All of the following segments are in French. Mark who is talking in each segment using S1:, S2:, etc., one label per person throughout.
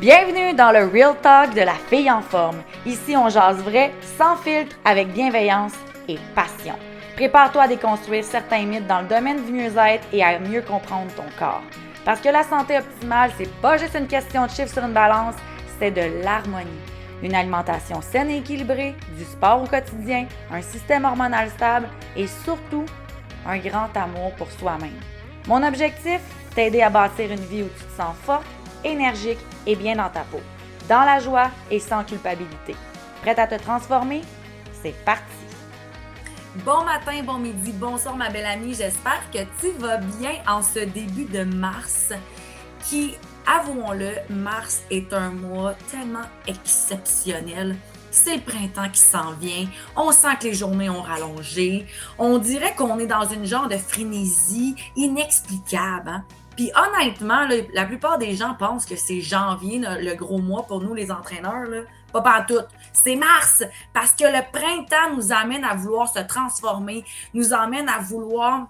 S1: Bienvenue dans le Real Talk de la fille en forme. Ici, on jase vrai, sans filtre, avec bienveillance et passion. Prépare-toi à déconstruire certains mythes dans le domaine du mieux-être et à mieux comprendre ton corps. Parce que la santé optimale, c'est pas juste une question de chiffres sur une balance, c'est de l'harmonie. Une alimentation saine et équilibrée, du sport au quotidien, un système hormonal stable et surtout, un grand amour pour soi-même. Mon objectif, t'aider à bâtir une vie où tu te sens forte, énergique et bien dans ta peau, dans la joie et sans culpabilité. Prête à te transformer? C'est parti! Bon matin, bon midi, bonsoir ma belle amie, j'espère que tu vas bien en ce début de mars qui, avouons-le, mars est un mois tellement exceptionnel. C'est le printemps qui s'en vient, on sent que les journées ont rallongé, on dirait qu'on est dans une genre de frénésie inexplicable, hein? Puis honnêtement, là, la plupart des gens pensent que c'est janvier, le gros mois pour nous les entraîneurs, là. Pas pantoute. C'est mars, parce que le printemps nous amène à vouloir se transformer, nous amène à vouloir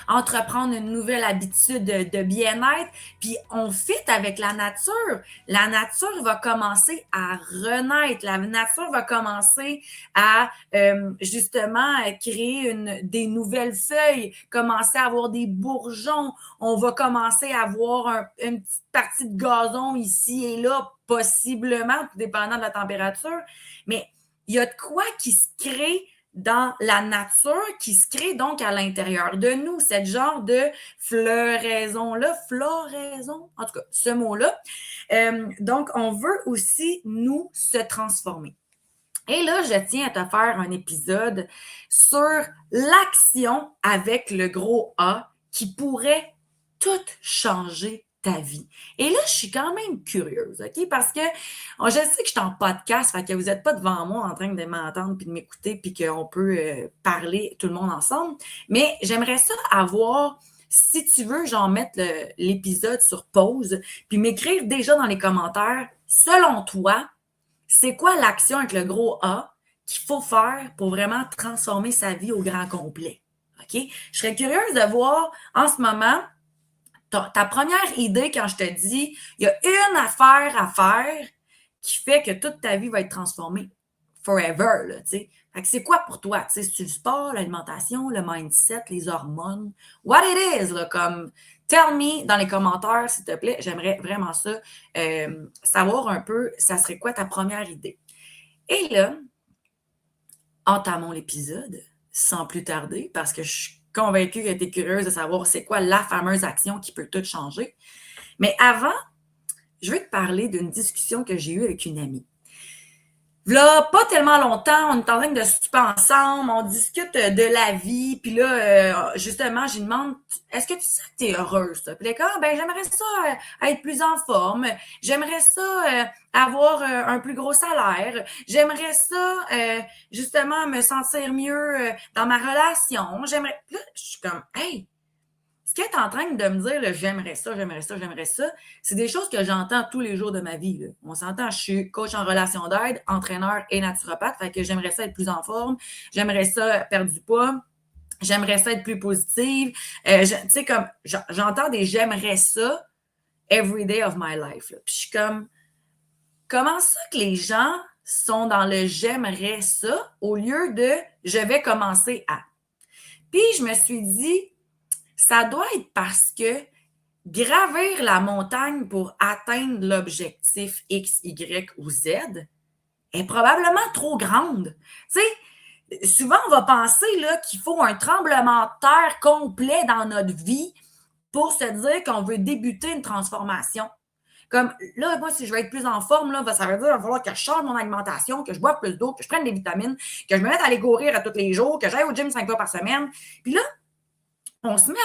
S1: entreprendre une nouvelle habitude de bien-être, puis on fit avec la nature. La nature va commencer à renaître. La nature va commencer à justement créer des nouvelles feuilles, commencer à avoir des bourgeons. On va commencer à avoir une petite partie de gazon ici et là, possiblement, tout dépendant de la température. Mais il y a de quoi qui se crée dans la nature qui se crée donc à l'intérieur de nous, cette genre de floraison-là, en tout cas, ce mot-là. Donc, on veut aussi, nous, se transformer. Et là, je tiens à te faire un épisode sur l'action avec le gros A qui pourrait tout changer ta vie. Et là, je suis quand même curieuse, OK? Parce que je sais que je suis en podcast, fait que vous n'êtes pas devant moi en train de m'entendre puis de m'écouter puis qu'on peut parler tout le monde ensemble. Mais j'aimerais ça avoir, si tu veux, genre mettre l'épisode sur pause puis m'écrire déjà dans les commentaires, selon toi, c'est quoi l'action avec le gros A qu'il faut faire pour vraiment transformer sa vie au grand complet? OK? Je serais curieuse de voir en ce moment ta première idée quand je te dis il y a une affaire à faire qui fait que toute ta vie va être transformée forever, là, tu sais. Fait que c'est quoi pour toi? Tu sais, c'est le sport, l'alimentation, le mindset, les hormones? What it is, là, comme tell me dans les commentaires, s'il te plaît. J'aimerais vraiment ça, savoir un peu, ça serait quoi ta première idée? Et là, entamons l'épisode sans plus tarder parce que je suis convaincue que tu es curieuse de savoir c'est quoi la fameuse action qui peut tout changer. Mais avant, je vais te parler d'une discussion que j'ai eue avec une amie. Là, pas tellement longtemps, on est en train de souper ensemble, on discute de la vie, puis là, justement, je lui demande « Est-ce que tu sais que tu es heureuse? » Puis elle est comme « Ben, j'aimerais ça être plus en forme, j'aimerais ça avoir un plus gros salaire, j'aimerais ça, justement, me sentir mieux dans ma relation, j'aimerais... » Puis là, je suis comme « Hey! » Ce qu'elle est en train de me dire, là, j'aimerais ça, j'aimerais ça, j'aimerais ça, c'est des choses que j'entends tous les jours de ma vie. Là. On s'entend, je suis coach en relation d'aide, entraîneur et naturopathe, fait que j'aimerais ça être plus en forme, j'aimerais ça perdre du poids, j'aimerais ça être plus positive. Tu sais, comme, j'entends des j'aimerais ça every day of my life. Là. Puis je suis comme, comment ça que les gens sont dans le j'aimerais ça au lieu de je vais commencer à. Puis je me suis dit, ça doit être parce que gravir la montagne pour atteindre l'objectif X, Y ou Z est probablement trop grande. Tu sais, souvent, on va penser là, qu'il faut un tremblement de terre complet dans notre vie pour se dire qu'on veut débuter une transformation. Comme là, moi, si je veux être plus en forme, là, ça veut dire qu'il va falloir que je change mon alimentation, que je boive plus d'eau, que je prenne des vitamines, que je me mette à aller courir à tous les jours, que j'aille au gym 5 fois par semaine. Puis là, on se met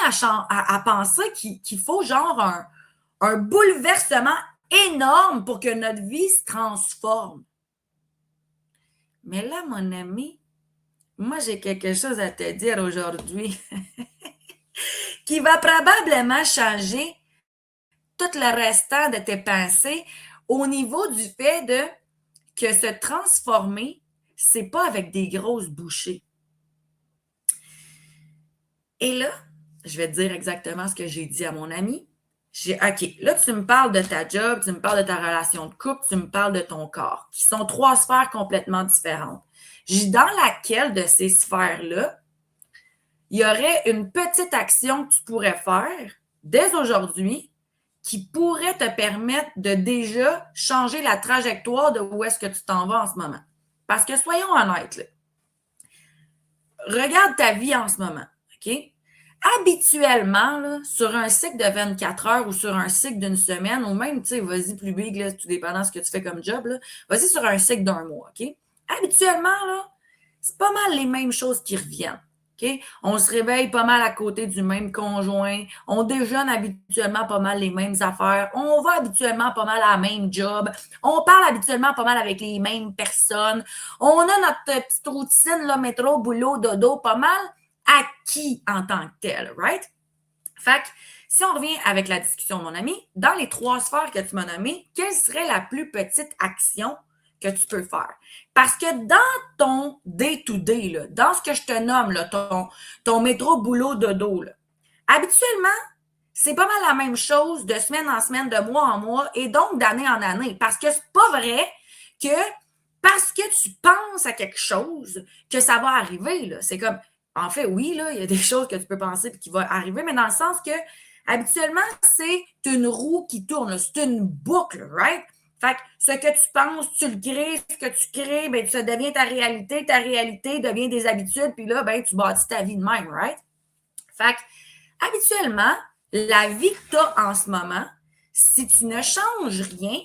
S1: à penser qu'il faut genre un bouleversement énorme pour que notre vie se transforme. Mais là, mon ami, moi, j'ai quelque chose à te dire aujourd'hui qui va probablement changer tout le restant de tes pensées au niveau du fait de que se transformer, c'est pas avec des grosses bouchées. Et là, je vais te dire exactement ce que j'ai dit à mon ami. OK, là, tu me parles de ta job, tu me parles de ta relation de couple, tu me parles de ton corps, qui sont 3 sphères complètement différentes. J'ai dit, dans laquelle de ces sphères-là, il y aurait une petite action que tu pourrais faire dès aujourd'hui qui pourrait te permettre de déjà changer la trajectoire de où est-ce que tu t'en vas en ce moment. Parce que soyons honnêtes, là, regarde ta vie en ce moment, OK? Habituellement, là, sur un cycle de 24 heures ou sur un cycle d'une semaine, ou même, tu sais, vas-y plus big, là, tout dépendant de ce que tu fais comme job, là, vas-y sur un cycle d'un mois, OK? Habituellement, là, c'est pas mal les mêmes choses qui reviennent. OK? On se réveille pas mal à côté du même conjoint. On déjeune habituellement pas mal les mêmes affaires. On va habituellement pas mal à la même job. On parle habituellement pas mal avec les mêmes personnes. On a notre petite routine, là, métro, boulot, dodo, pas mal acquis en tant que tel, right? Fait que, si on revient avec la discussion, mon ami, dans les 3 sphères que tu m'as nommées, quelle serait la plus petite action que tu peux faire? Parce que dans ton day-to-day, là, dans ce que je te nomme, là, ton métro, boulot, dodo, là, habituellement, c'est pas mal la même chose de semaine en semaine, de mois en mois et donc d'année en année. Parce que c'est pas vrai que parce que tu penses à quelque chose que ça va arriver. Là. C'est comme, en fait, oui, là, il y a des choses que tu peux penser et qui vont arriver, mais dans le sens que habituellement, c'est une roue qui tourne. C'est une boucle, right? Fait que ce que tu penses, tu le crées, ce que tu crées, ben, ça devient ta réalité devient des habitudes, puis là, ben, tu bâtis ta vie de même, right? Fait que, habituellement, la vie que tu as en ce moment, si tu ne changes rien,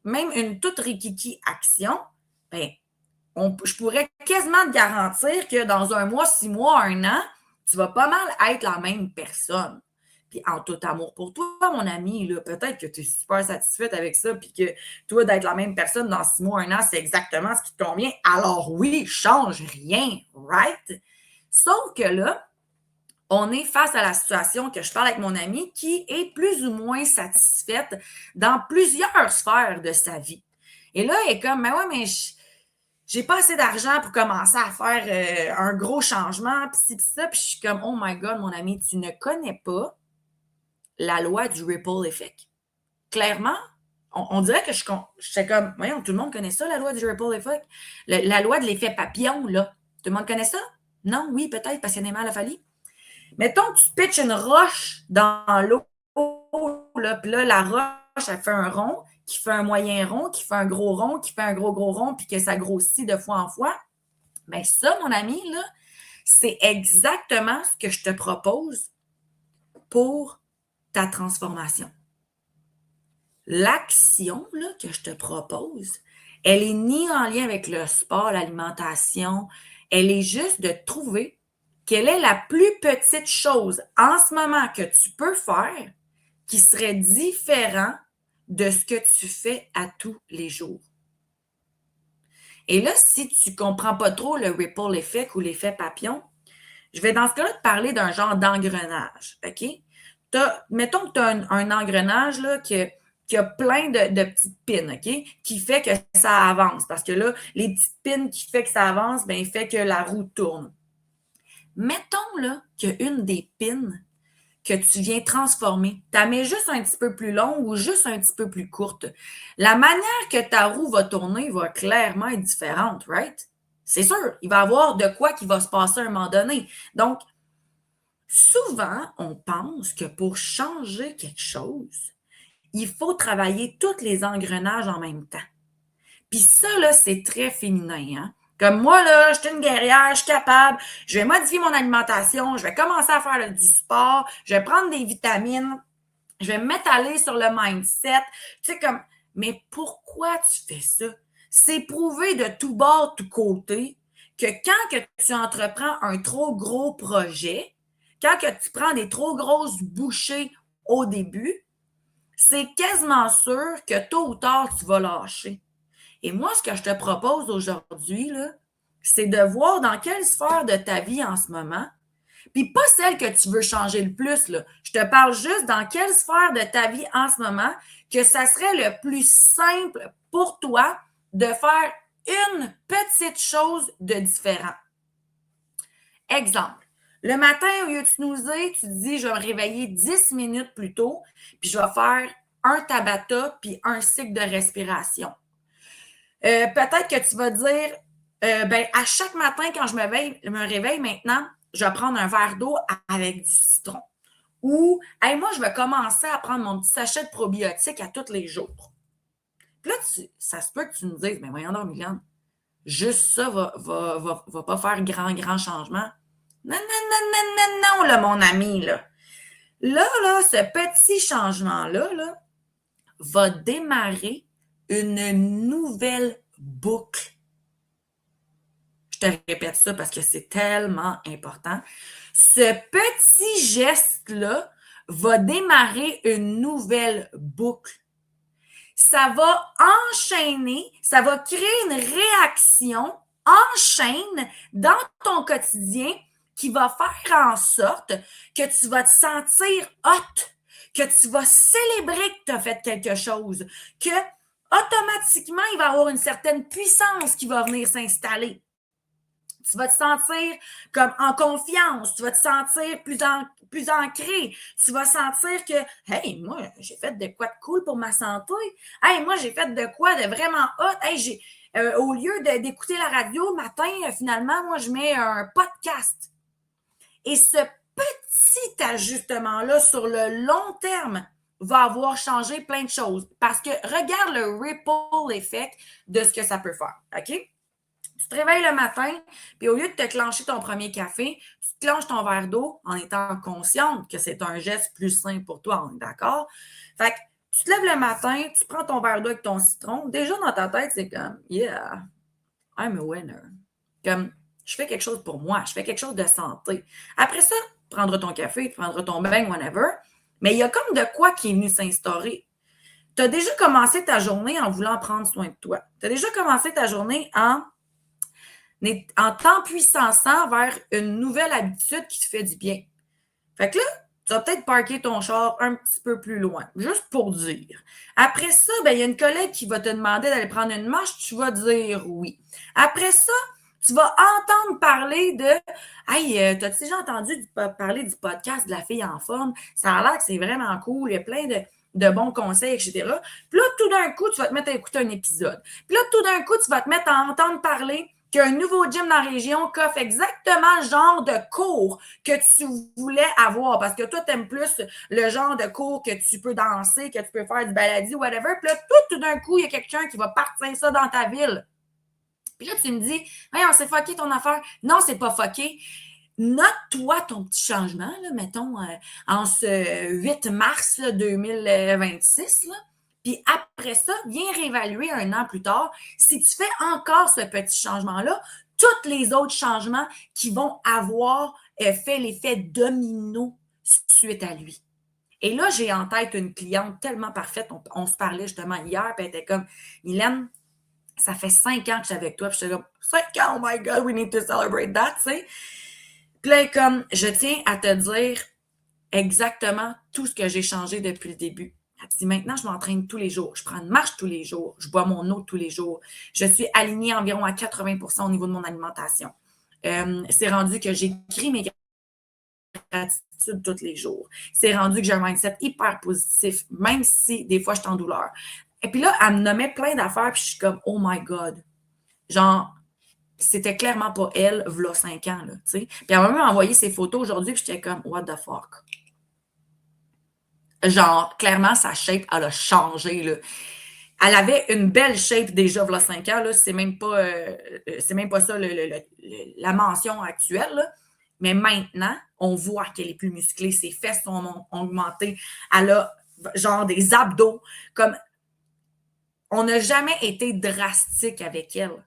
S1: même une toute rikiki action, ben, je pourrais quasiment te garantir que dans un mois, 6 mois, un an, tu vas pas mal être la même personne. Puis en tout amour pour toi, mon ami, là, peut-être que tu es super satisfaite avec ça, puis que toi, d'être la même personne dans 6 mois, un an, c'est exactement ce qui te convient. Alors oui, change rien, right? Sauf que là, on est face à la situation que je parle avec mon ami qui est plus ou moins satisfaite dans plusieurs sphères de sa vie. Et là, elle est comme, mais ouais, mais j'ai pas assez d'argent pour commencer à faire un gros changement, pis ci, pis ça. Puis je suis comme, oh my God, mon ami, tu ne connais pas la loi du ripple effect. Clairement, on dirait que j'étais comme, voyons, tout le monde connaît ça, la loi du ripple effect. La loi de l'effet papillon, là. Tout le monde connaît ça? Non, oui, peut-être, passionnément à la folie. Mettons que tu pitches une roche dans l'eau, là, puis là, la roche, elle fait un rond, qui fait un moyen rond, qui fait un gros rond, qui fait un gros, gros rond, puis que ça grossit de fois en fois. Bien, ça, mon ami, là, c'est exactement ce que je te propose pour ta transformation. L'action là, que je te propose, elle est ni en lien avec le sport, l'alimentation, elle est juste de trouver quelle est la plus petite chose en ce moment que tu peux faire qui serait différent de ce que tu fais à tous les jours. Et là, si tu ne comprends pas trop le ripple effect ou l'effet papillon, je vais dans ce cas-là te parler d'un genre d'engrenage, OK? Mettons que tu as un engrenage là, qui a plein de petites pins, OK? Qui fait que ça avance. Parce que là, les petites pins qui fait que ça avance, bien, fait que la roue tourne. Mettons là qu'une des pins que tu viens transformer, tu la mets juste un petit peu plus longue ou juste un petit peu plus courte. La manière que ta roue va tourner va clairement être différente, right? C'est sûr, il va y avoir de quoi qui va se passer à un moment donné. Donc, souvent, on pense que pour changer quelque chose, il faut travailler tous les engrenages en même temps. Puis ça, là, c'est très féminin, hein? Comme moi, là, je suis une guerrière, je suis capable, je vais modifier mon alimentation, je vais commencer à faire du sport, je vais prendre des vitamines, je vais me mettre à aller sur le mindset. Tu sais, comme, mais pourquoi tu fais ça? C'est prouvé de tout bord, tout côté, que quand que tu entreprends un trop gros projet, quand que tu prends des trop grosses bouchées au début, c'est quasiment sûr que tôt ou tard, tu vas lâcher. Et moi, ce que je te propose aujourd'hui, là, c'est de voir dans quelle sphère de ta vie en ce moment, puis pas celle que tu veux changer le plus, là. Je te parle juste dans quelle sphère de ta vie en ce moment que ça serait le plus simple pour toi de faire une petite chose de différent. Exemple, Le matin, au lieu de snoozer, tu te dis, je vais me réveiller 10 minutes plus tôt, puis je vais faire un Tabata puis un cycle de respiration. Peut-être que tu vas dire, ben, à chaque matin, quand je me réveille maintenant, je vais prendre un verre d'eau avec du citron. Ou, hey, moi, je vais commencer à prendre mon petit sachet de probiotiques à tous les jours. Puis là, ça se peut que tu me dises, mais voyons donc, Mylène, juste ça va pas faire grand changement. Non, non, non, non, non, non, là, mon ami, là. Là, ce petit changement-là, là, va démarrer une nouvelle boucle. Je te répète ça parce que c'est tellement important. Ce petit geste-là va démarrer une nouvelle boucle. Ça va enchaîner, ça va créer une réaction en chaîne dans ton quotidien qui va faire en sorte que tu vas te sentir hot, que tu vas célébrer que tu as fait quelque chose, que automatiquement, il va y avoir une certaine puissance qui va venir s'installer. Tu vas te sentir comme en confiance, tu vas te sentir plus ancré, tu vas sentir que, hey, moi, j'ai fait de quoi de cool pour ma santé, hey, moi, j'ai fait de quoi de vraiment hot, hey, au lieu d'écouter la radio le matin, finalement, moi, je mets un podcast. Et ce petit ajustement-là, sur le long terme, va avoir changé plein de choses. Parce que regarde le ripple effect de ce que ça peut faire, OK? Tu te réveilles le matin, puis au lieu de te clencher ton premier café, tu te clenches ton verre d'eau en étant consciente que c'est un geste plus simple pour toi, on est d'accord? Fait que tu te lèves le matin, tu prends ton verre d'eau avec ton citron. Déjà dans ta tête, c'est comme, yeah, I'm a winner. Comme, je fais quelque chose pour moi, je fais quelque chose de santé. Après ça, tu prendras ton café, tu prendras ton bain, whatever. Mais il y a comme de quoi qui est venu s'instaurer. Tu as déjà commencé ta journée en voulant prendre soin de toi. Tu as déjà commencé ta journée en t'empuissançant vers une nouvelle habitude qui te fait du bien. Fait que là, tu vas peut-être parker ton char un petit peu plus loin, juste pour dire. Après ça, ben, il y a une collègue qui va te demander d'aller prendre une marche, tu vas dire oui. Après ça, tu vas entendre parler de Hey, t'as-tu déjà entendu parler du podcast de la fille en forme? Ça a l'air que c'est vraiment cool, il y a plein de bons conseils, etc. Puis là, tout d'un coup, tu vas te mettre à écouter un épisode. Puis là, tout d'un coup, tu vas te mettre à entendre parler qu'il y a un nouveau gym dans la région qui offre exactement le genre de cours que tu voulais avoir. Parce que toi, tu aimes plus le genre de cours que tu peux danser, que tu peux faire du baladi, whatever. Puis là, tout d'un coup, il y a quelqu'un qui va partir ça dans ta ville. Puis là, tu me dis, hey, on s'est fucké ton affaire. Non, c'est pas fucké. Note-toi ton petit changement, là, mettons, en ce 8 mars là, 2026. Là. Puis après ça, viens réévaluer un an plus tard. Si tu fais encore ce petit changement-là, tous les autres changements qui vont avoir fait l'effet domino suite à lui. Et là, j'ai en tête une cliente tellement parfaite. On se parlait justement hier, puis elle était comme, Mylène, ça fait 5 ans que je suis avec toi, puis j'étais comme, 5 ans, oh my God, we need to celebrate that, tu sais. Puis là, comme, je tiens à te dire exactement tout ce que j'ai changé depuis le début. Elle dit, maintenant, je m'entraîne tous les jours. Je prends une marche tous les jours. Je bois mon eau tous les jours. Je suis alignée environ à 80% au niveau de mon alimentation. C'est rendu que j'écris mes gratitudes tous les jours. C'est rendu que j'ai un mindset hyper positif, même si des fois, je suis en douleur. Et puis là, elle me nommait plein d'affaires, puis je suis comme, oh my God. Genre, c'était clairement pas elle, v'là 5 ans, là, tu sais. Puis elle m'a même envoyé ses photos aujourd'hui, puis j'étais comme, what the fuck? Genre, clairement, sa shape, elle a changé, là. Elle avait une belle shape déjà, v'là 5 ans, là. C'est même pas ça la mention actuelle, là. Mais maintenant, on voit qu'elle est plus musclée, ses fesses sont augmentées, elle a genre des abdos, comme on n'a jamais été drastique avec elle.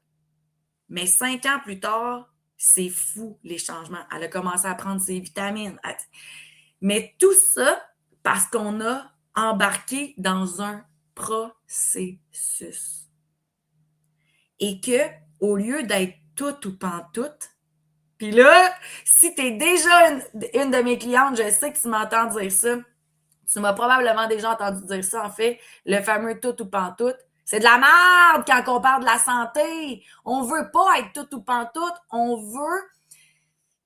S1: Mais 5 ans plus tard, c'est fou les changements. Elle a commencé à prendre ses vitamines. Mais tout ça parce qu'on a embarqué dans un processus. Et que, au lieu d'être tout ou pantoute, puis là, si tu es déjà une de mes clientes, je sais que tu m'entends dire ça. Tu m'as probablement déjà entendu dire ça, en fait, le fameux tout ou pantoute. C'est de la merde quand on parle de la santé. On veut pas être tout ou pantoute. On veut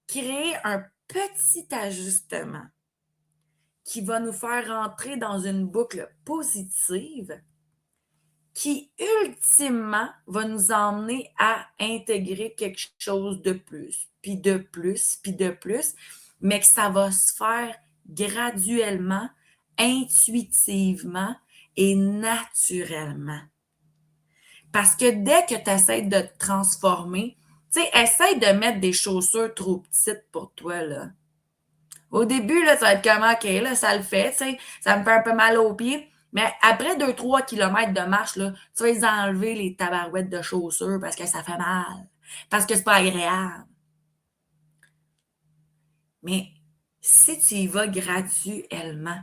S1: créer un petit ajustement qui va nous faire rentrer dans une boucle positive qui, ultimement, va nous emmener à intégrer quelque chose de plus, puis de plus, puis de plus, mais que ça va se faire graduellement, intuitivement et naturellement. Parce que dès que tu essaies de te transformer, tu sais, essaye de mettre des chaussures trop petites pour toi, là. Au début, là, ça va être comme, OK, là, ça le fait, tu sais, ça me fait un peu mal aux pieds. Mais après 2-3 kilomètres de marche, là, tu vas les enlever, les tabarouettes de chaussures, parce que ça fait mal. Parce que c'est pas agréable. Mais si tu y vas graduellement,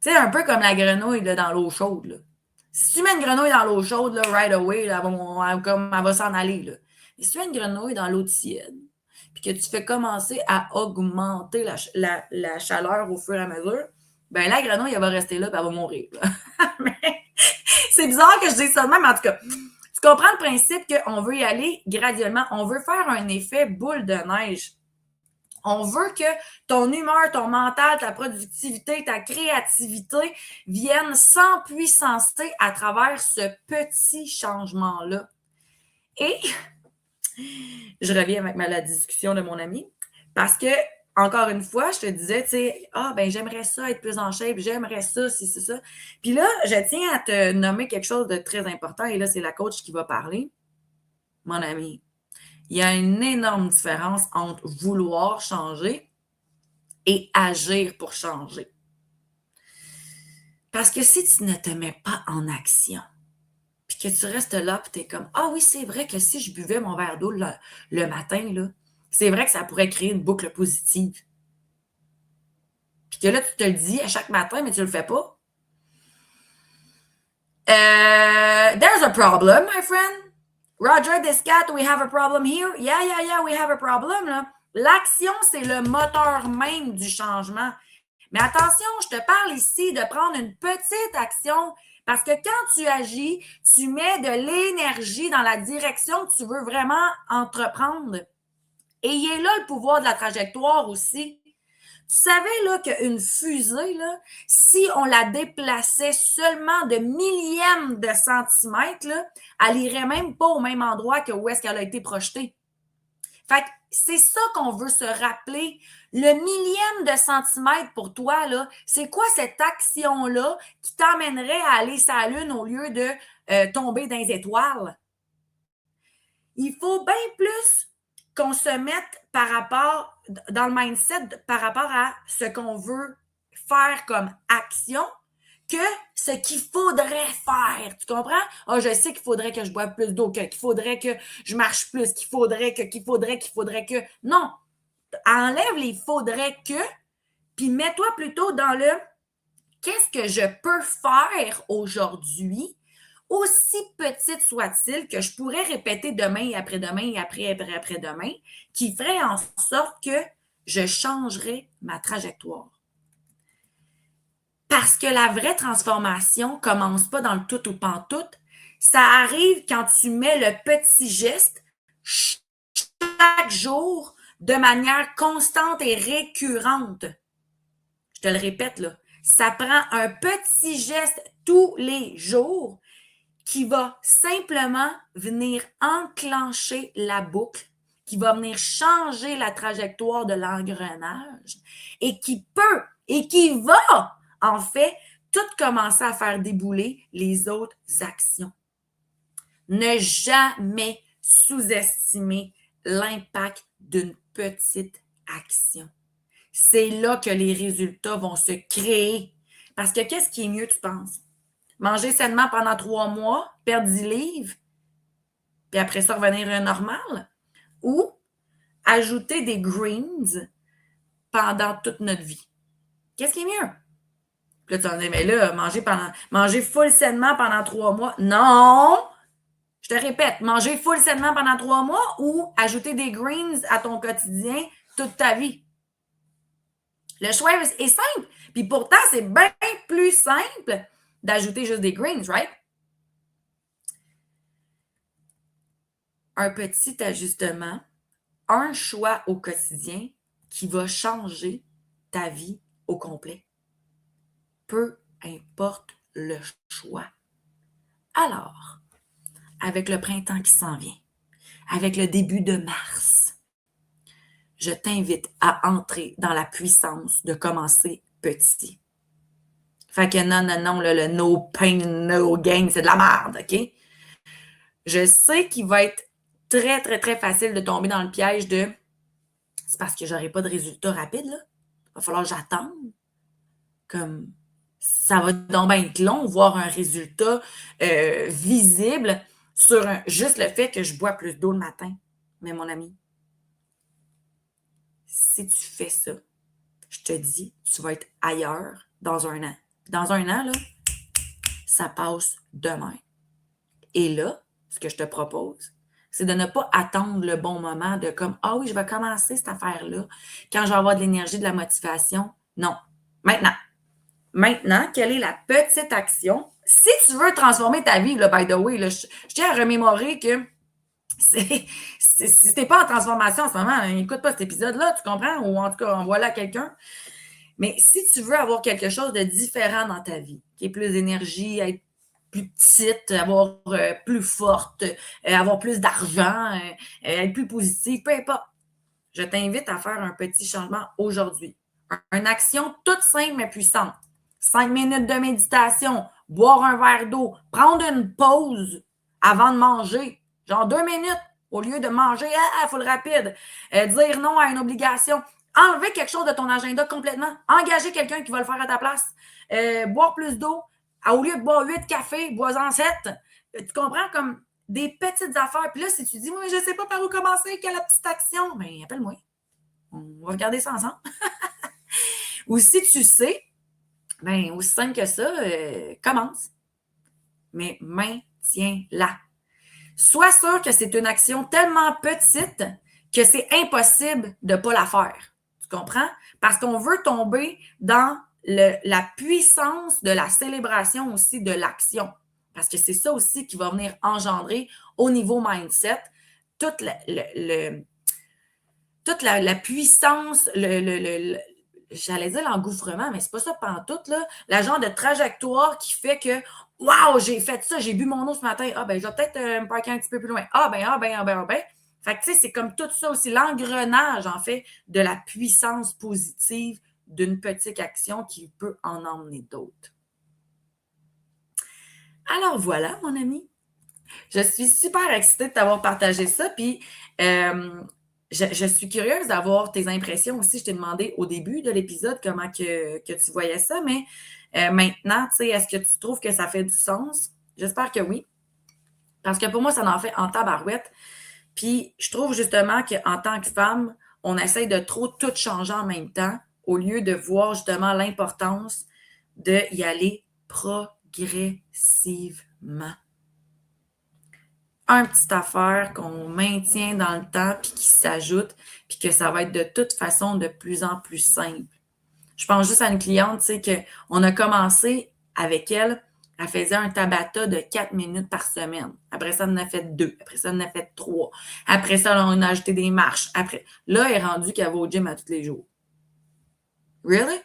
S1: tu sais, un peu comme la grenouille là, dans l'eau chaude, là. Si tu mets une grenouille dans l'eau chaude, là, right away, là, elle va s'en aller, là. Mais si tu mets une grenouille dans l'eau tiède, puis que tu fais commencer à augmenter la chaleur au fur et à mesure, ben la grenouille, elle va rester là, puis elle va mourir, là. Mais c'est bizarre que je dise ça de même, en tout cas. Tu comprends le principe qu'on veut y aller graduellement. On veut faire un effet boule de neige. On veut que ton humeur, ton mental, ta productivité, ta créativité viennent s'empuissancer à travers ce petit changement-là. Et je reviens avec la discussion de mon ami parce que, encore une fois, je te disais, tu sais, ben j'aimerais ça être plus en shape, j'aimerais ça, si c'est ça. Puis là, je tiens à te nommer quelque chose de très important et là, c'est la coach qui va parler. Mon ami, il y a une énorme différence entre vouloir changer et agir pour changer. Parce que si tu ne te mets pas en action, puis que tu restes là, puis tu es comme, ah oui, c'est vrai que si je buvais mon verre d'eau le matin, là, c'est vrai que ça pourrait créer une boucle positive. Puis que là, tu te le dis à chaque matin, mais tu ne le fais pas. There's a problem, my friend. Roger Descat, we have a problem here. Yeah, we have a problem. Là. L'action, c'est le moteur même du changement. Mais attention, je te parle ici de prendre une petite action parce que quand tu agis, tu mets de l'énergie dans la direction que tu veux vraiment entreprendre. Et il est là le pouvoir de la trajectoire aussi. Tu savais là qu'une fusée, là, si on la déplaçait seulement de millièmes de centimètres, là, elle irait même pas au même endroit que où est-ce qu'elle a été projetée. Fait que c'est ça qu'on veut se rappeler. Le millième de centimètre pour toi, là, c'est quoi cette action-là qui t'emmènerait à aller sur la Lune au lieu de tomber dans les étoiles? Il faut bien plus qu'on se mette par rapport, dans le mindset, par rapport à ce qu'on veut faire comme action que ce qu'il faudrait faire. Tu comprends? Ah, je sais qu'il faudrait que je boive plus d'eau, qu'il faudrait que je marche plus, qu'il faudrait que. Non. Enlève les faudrait que, puis mets-toi plutôt dans le qu'est-ce que je peux faire aujourd'hui, aussi petite soit-il, que je pourrais répéter demain et après-demain et après-demain, qui ferait en sorte que je changerais ma trajectoire. Parce que la vraie transformation commence pas dans le tout ou pantoute. Ça arrive quand tu mets le petit geste chaque jour de manière constante et récurrente. Je te le répète, là. Ça prend un petit geste tous les jours qui va simplement venir enclencher la boucle, qui va venir changer la trajectoire de l'engrenage et qui peut et qui va en fait, tout commencer à faire débouler les autres actions. Ne jamais sous-estimer l'impact d'une petite action. C'est là que les résultats vont se créer. Parce que qu'est-ce qui est mieux, tu penses? Manger sainement pendant 3 mois, perdre 10 livres, puis après ça revenir à normal? Ou ajouter des greens pendant toute notre vie? Qu'est-ce qui est mieux? Puis là, tu vas me dire, mais là, manger full sainement pendant 3 mois. Non! Je te répète, manger full sainement pendant 3 mois ou ajouter des greens à ton quotidien toute ta vie. Le choix est simple. Puis pourtant, c'est bien plus simple d'ajouter juste des greens, right? Un petit ajustement, un choix au quotidien qui va changer ta vie au complet. Peu importe le choix. Alors, avec le printemps qui s'en vient, avec le début de mars, je t'invite à entrer dans la puissance de commencer petit. Fait que non, le no pain, no gain, c'est de la merde, OK? Je sais qu'il va être très, très, très facile de tomber dans le piège de c'est parce que j'aurai pas de résultat rapide, là. Il va falloir que j'attende. Comme ça va donc bien être long, voir un résultat visible sur juste le fait que je bois plus d'eau le matin. Mais mon ami, si tu fais ça, je te dis, tu vas être ailleurs dans un an. Dans un an, là, ça passe demain. Et là, ce que je te propose, c'est de ne pas attendre le bon moment de comme, ah oui, je vais commencer cette affaire-là quand je vais avoir de l'énergie, de la motivation. Non. Maintenant. Maintenant, quelle est la petite action? Si tu veux transformer ta vie, là, by the way, là, je tiens à remémorer que si tu n'es pas en transformation en ce moment, n'écoute pas cet épisode-là, tu comprends? Ou en tout cas, envoie-le à quelqu'un. Mais si tu veux avoir quelque chose de différent dans ta vie, qui est plus d'énergie, être plus petite, avoir plus forte, avoir plus d'argent, être plus positive, peu importe, je t'invite à faire un petit changement aujourd'hui. Une action toute simple mais puissante. 5 minutes de méditation, boire un verre d'eau, prendre une pause avant de manger, genre 2 minutes au lieu de manger, il faut le rapide, dire non à une obligation, enlever quelque chose de ton agenda complètement, engager quelqu'un qui va le faire à ta place, boire plus d'eau, au lieu de boire 8 cafés, bois-en 7. Tu comprends comme des petites affaires. Puis là, si tu dis, oui, mais je ne sais pas par où commencer, quelle est la petite action, bien, appelle-moi. On va regarder ça ensemble. Ou si tu sais, bien, aussi simple que ça, commence. Mais maintiens-la. Sois sûr que c'est une action tellement petite que c'est impossible de ne pas la faire. Tu comprends? Parce qu'on veut tomber dans la puissance de la célébration aussi de l'action. Parce que c'est ça aussi qui va venir engendrer au niveau mindset toute la puissance, j'allais dire l'engouffrement, mais c'est pas ça pantoute, là. La genre de trajectoire qui fait que waouh, j'ai fait ça, j'ai bu mon eau ce matin. Ah ben, je vais peut-être me parquer un petit peu plus loin. Ah ben. Fait que tu sais, c'est comme tout ça aussi, l'engrenage, en fait, de la puissance positive d'une petite action qui peut en emmener d'autres. Alors voilà, mon ami. Je suis super excitée de t'avoir partagé ça. Puis, je suis curieuse d'avoir tes impressions aussi. Je t'ai demandé au début de l'épisode comment que tu voyais ça, mais maintenant, tu sais, est-ce que tu trouves que ça fait du sens? J'espère que oui. Parce que pour moi, ça en fait en tabarouette. Puis, je trouve justement qu'en tant que femme, on essaye de trop tout changer en même temps au lieu de voir justement l'importance d'y aller progressivement. Un petite affaire qu'on maintient dans le temps puis qui s'ajoute, puis que ça va être de toute façon de plus en plus simple. Je pense juste à une cliente, tu sais, qu'on a commencé avec elle, elle faisait un Tabata de 4 minutes par semaine. Après ça, on en a fait 2. Après ça, on en a fait 3. Après ça, on a ajouté des marches. Après, là, elle est rendue qu'elle va au gym à tous les jours. Really?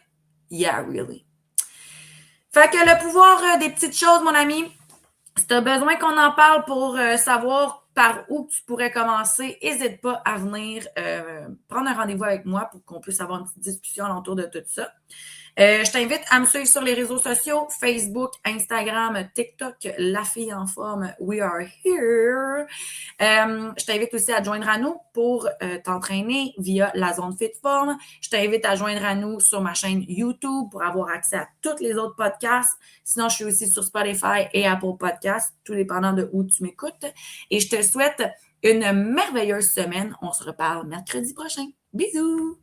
S1: Yeah, really. Fait que le pouvoir des petites choses, mon ami, si tu as besoin qu'on en parle pour savoir par où tu pourrais commencer, n'hésite pas à venir prendre un rendez-vous avec moi pour qu'on puisse avoir une petite discussion alentour de tout ça. Je t'invite à me suivre sur les réseaux sociaux, Facebook, Instagram, TikTok, La Fille en Forme, We Are Here. Je t'invite aussi à te joindre à nous pour t'entraîner via la zone Fit Forme. Je t'invite à joindre à nous sur ma chaîne YouTube pour avoir accès à tous les autres podcasts. Sinon, je suis aussi sur Spotify et Apple Podcasts, tout dépendant de où tu m'écoutes. Et je te souhaite une merveilleuse semaine. On se reparle mercredi prochain. Bisous!